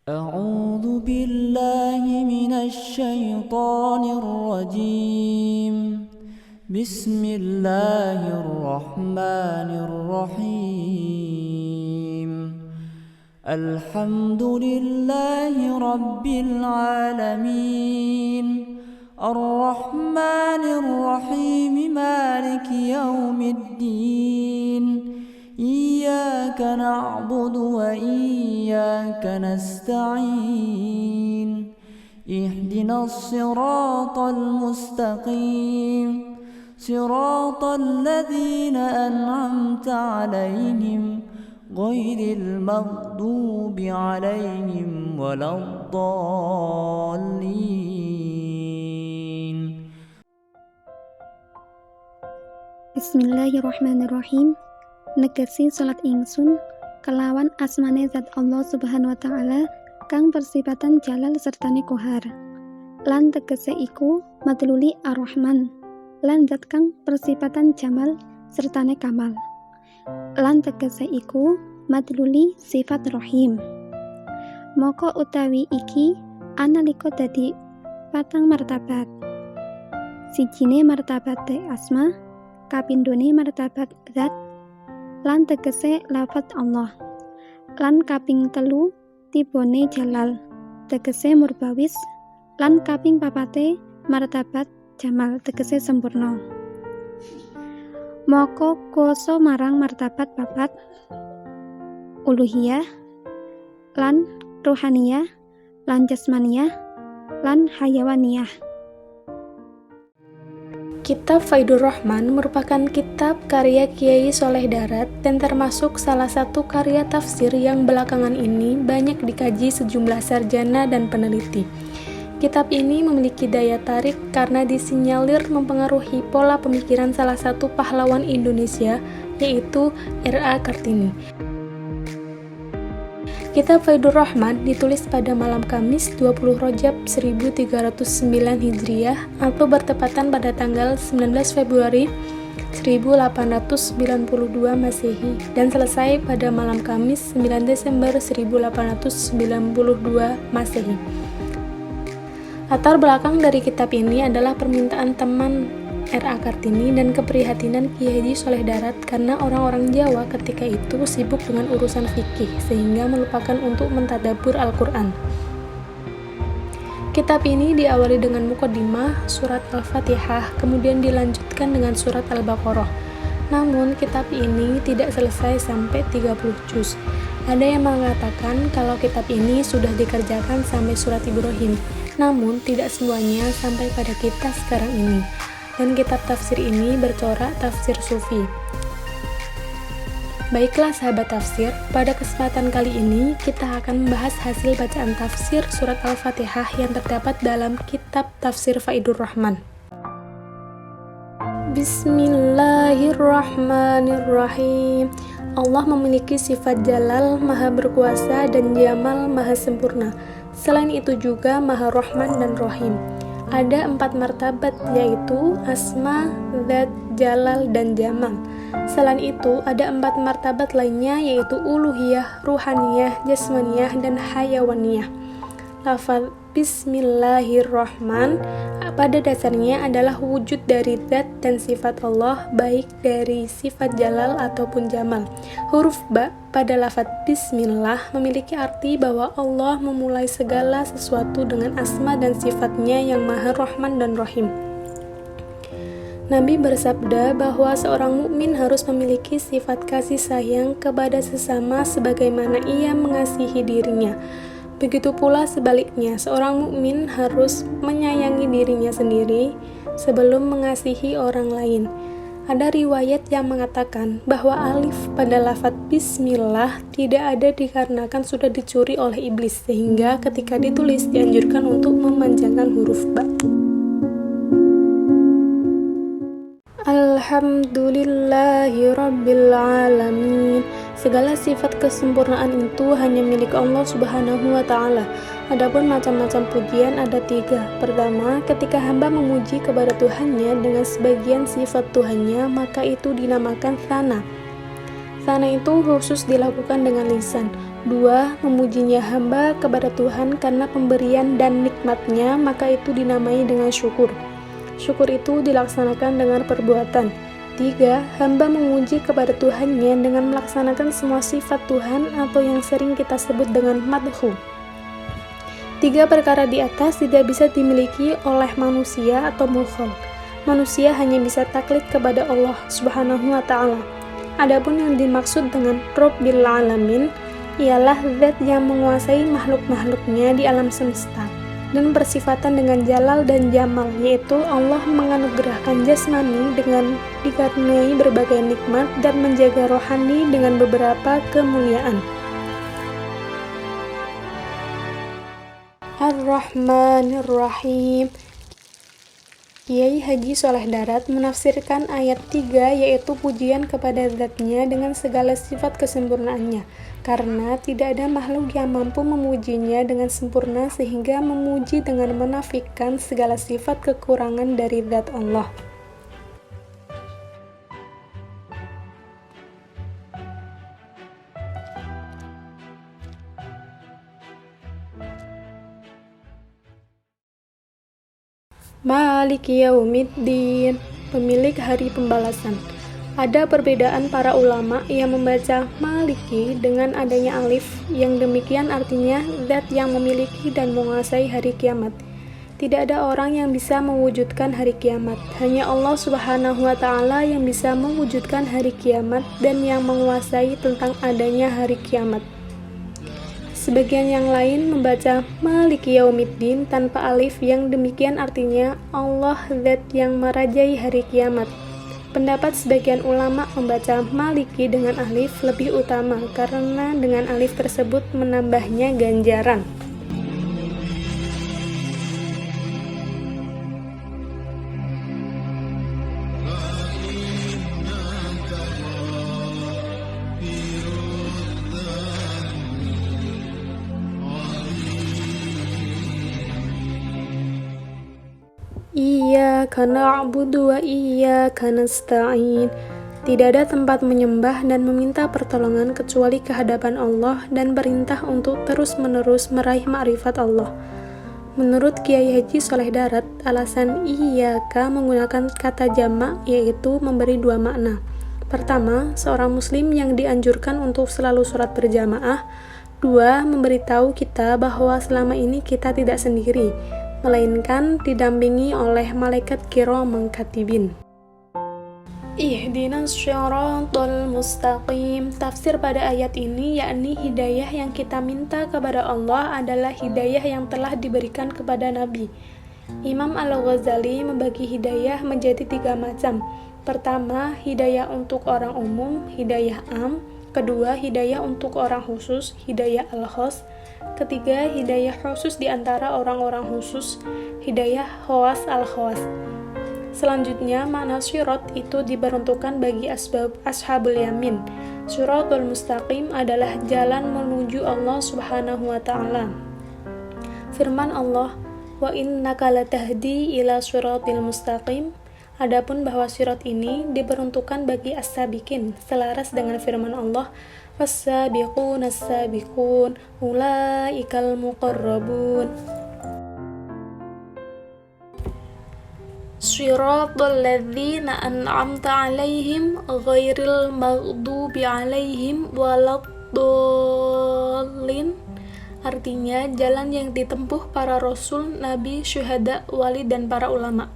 أعوذ بالله من الشيطان الرجيم. بسم الله الرحمن الرحيم. الحمد لله رب العالمين. الرحمن الرحيم مالك يوم الدين. إياك نعبد وإياك نستعين. اهدنا الصراط المستقيم. صراط الذين أنعمت عليهم غير المغضوب عليهم ولا الضالين. Bismillahirrahmanirrahim. Negesi salat ingsun kelawan asmane zat Allah Subhanahu wa taala kang persifatan jalal sertane kohar. Lan tegese iku madluli ar-Rahman. Lan zat kang persifatan jamal sertane kamal. Lan tegese iku madluli sifat Rahim. Moko utawi iki analika dadi patang martabat. Sijine martabat asma, kapindhone martabat zat, lan tegese lafaz Allah, lan kaping telu tibone jalal, tegese murbawis, lan kaping papate martabat jamal, tegese sempurna. Moko koso marang martabat papat, uluhiyah, lan ruhaniyah, lan jasmaniyah, lan hayawaniyah. Kitab Faidur Rahman merupakan kitab karya Kiai Soleh Darat dan termasuk salah satu karya tafsir yang belakangan ini banyak dikaji sejumlah sarjana dan peneliti. Kitab ini memiliki daya tarik karena disinyalir mempengaruhi pola pemikiran salah satu pahlawan Indonesia, yaitu R.A. Kartini. Kitab Faidur Rahman ditulis pada malam Kamis 20 Rajab 1309 Hijriah atau bertepatan pada tanggal 19 Februari 1892 Masehi dan selesai pada malam Kamis 9 Desember 1892 Masehi. Latar belakang dari kitab ini adalah permintaan teman R.A. Kartini dan keprihatinan Kiai Haji Soleh Darat karena orang-orang Jawa ketika itu sibuk dengan urusan fikih sehingga melupakan untuk mentadabbur Al-Quran. Kitab ini diawali dengan muqaddimah surat Al-Fatihah, kemudian dilanjutkan dengan surat Al-Baqarah. Namun kitab ini tidak selesai sampai 30 juz. Ada yang mengatakan kalau kitab ini sudah dikerjakan sampai surat Ibrahim, namun tidak semuanya sampai pada kita sekarang ini. Dan kitab tafsir ini bercorak tafsir sufi. Baiklah sahabat tafsir, pada kesempatan kali ini kita akan membahas hasil bacaan tafsir surat Al-Fatihah yang terdapat dalam kitab tafsir Faidur Rahman. Bismillahirrahmanirrahim. Allah memiliki sifat jalal, maha berkuasa, dan jamal, maha sempurna. Selain itu juga maha rahman dan rahim. Ada 4 martabat, yaitu asma, zat, jalal, dan jamal. Selain itu, ada 4 martabat lainnya, yaitu uluhiyah, ruhaniyah, jasmaniyah, dan hayawaniyah. Lafaz Bismillahirrahman pada dasarnya adalah wujud dari zat dan sifat Allah, baik dari sifat jalal ataupun jamal. Huruf ba pada lafaz Bismillah memiliki arti bahwa Allah memulai segala sesuatu dengan asma dan sifatnya yang maha rahman dan rahim. Nabi bersabda bahwa seorang mukmin harus memiliki sifat kasih sayang kepada sesama sebagaimana ia mengasihi dirinya. Begitu pula sebaliknya, seorang mukmin harus menyayangi dirinya sendiri sebelum mengasihi orang lain. Ada riwayat yang mengatakan bahwa alif pada lafaz Bismillah tidak ada dikarenakan sudah dicuri oleh iblis, sehingga ketika ditulis dianjurkan untuk memanjangkan huruf ba. Alhamdulillahirrabbilalamin. Segala sifat kesempurnaan itu hanya milik Allah Subhanahu wa ta'ala. Adapun macam-macam pujian ada 3. Pertama, ketika hamba memuji kepada Tuhannya dengan sebagian sifat Tuhannya, maka itu dinamakan tsana. pertama itu khusus dilakukan dengan lisan. 2. Memujinya hamba kepada Tuhan karena pemberian dan nikmatnya, maka itu dinamai dengan syukur. Syukur itu dilaksanakan dengan perbuatan. 3. Hamba memuji kepada Tuhannya dengan melaksanakan semua sifat Tuhan atau yang sering kita sebut dengan madhu. 3 perkara di atas tidak bisa dimiliki oleh manusia atau mukhol. Manusia hanya bisa taklid kepada Allah Subhanahu wa Ta'ala. Adapun yang dimaksud dengan Rabbil Alamin ialah zat yang menguasai makhluk-makhluknya di alam semesta dan bersifatan dengan jalal dan jamal, yaitu Allah menganugerahkan jasmani dengan dikaruniai berbagai nikmat dan menjaga rohani dengan beberapa kemuliaan. Ar-Rahmanir-Rahim. Kiai Haji Soleh Darat menafsirkan ayat 3, yaitu pujian kepada zatnya dengan segala sifat kesempurnaannya, karena tidak ada makhluk yang mampu memujinya dengan sempurna sehingga memuji dengan menafikan segala sifat kekurangan dari zat Allah. Maliki Yaumiddin, pemilik hari pembalasan. Ada perbedaan para ulama yang membaca Maliki dengan adanya alif, yang demikian artinya zat yang memiliki dan menguasai hari kiamat. Tidak ada orang yang bisa mewujudkan hari kiamat, hanya Allah Subhanahu wa Ta'ala yang bisa mewujudkan hari kiamat dan yang menguasai tentang adanya hari kiamat. Sebagian yang lain membaca Maliki Yaumiddin tanpa alif, yang demikian artinya Allah zat yang merajai hari kiamat. Pendapat sebagian ulama membaca Maliki dengan alif lebih utama karena dengan alif tersebut menambahnya ganjaran. Iyyaka na'budu wa iyyaka nasta'in. Tidak ada tempat menyembah dan meminta pertolongan kecuali kehadapan Allah dan perintah untuk terus-menerus meraih ma'rifat Allah. Menurut Kiai Haji Soleh Darat, alasan iyyaka menggunakan kata jamak yaitu memberi dua makna. Pertama, seorang muslim yang dianjurkan untuk selalu sholat berjamaah. 2. Memberitahu kita bahwa selama ini kita tidak sendiri, melainkan didampingi oleh malaikat kiramang katibin. Ihdinas syiratal mustaqim. Tafsir pada ayat ini yakni hidayah yang kita minta kepada Allah adalah hidayah yang telah diberikan kepada Nabi. Imam Al-Ghazali membagi hidayah menjadi 3 macam. Pertama, hidayah untuk orang umum, hidayah am. Kedua, hidayah untuk orang khusus, hidayah al-khas. Ketiga, hidayah khusus di antara orang-orang khusus, hidayah khawas al-khawas. Selanjutnya, makna syirat itu diperuntukkan bagi ashabul yamin. Syiratul mustaqim adalah jalan menuju Allah Subhanahu wa Ta'ala. Firman Allah, wa innaka latahdi ila syiratil mustaqim. Adapun bahwa syirat ini diperuntukkan bagi as-sabiqin, selaras dengan firman Allah, was-sabiqun as-sabiqun ulaikal muqarrabun. Syiratal ladzina an'amta 'alaihim ghairil maghdubi 'alaihim waladdallin. Artinya jalan yang ditempuh para rasul, nabi, syuhada, wali dan para ulama.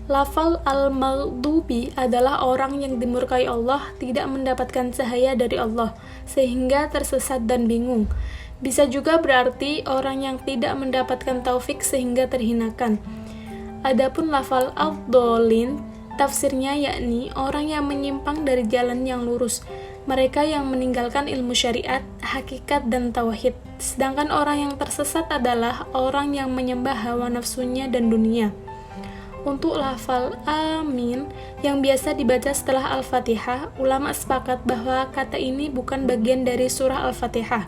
Lafal al-maghdubi adalah orang yang dimurkai Allah, tidak mendapatkan cahaya dari Allah, sehingga tersesat dan bingung. Bisa juga berarti orang yang tidak mendapatkan taufik sehingga terhinakan. Adapun lafal ad-dallin, tafsirnya yakni orang yang menyimpang dari jalan yang lurus, mereka yang meninggalkan ilmu syariat, hakikat dan tauhid. Sedangkan orang yang tersesat adalah orang yang menyembah hawa nafsunya dan dunia. Untuk lafal amin yang biasa dibaca setelah Al-Fatihah, ulama sepakat bahwa kata ini bukan bagian dari surah Al-Fatihah,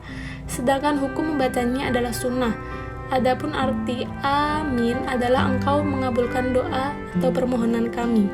sedangkan hukum membacanya adalah sunnah. Adapun arti amin adalah engkau mengabulkan doa atau permohonan kami.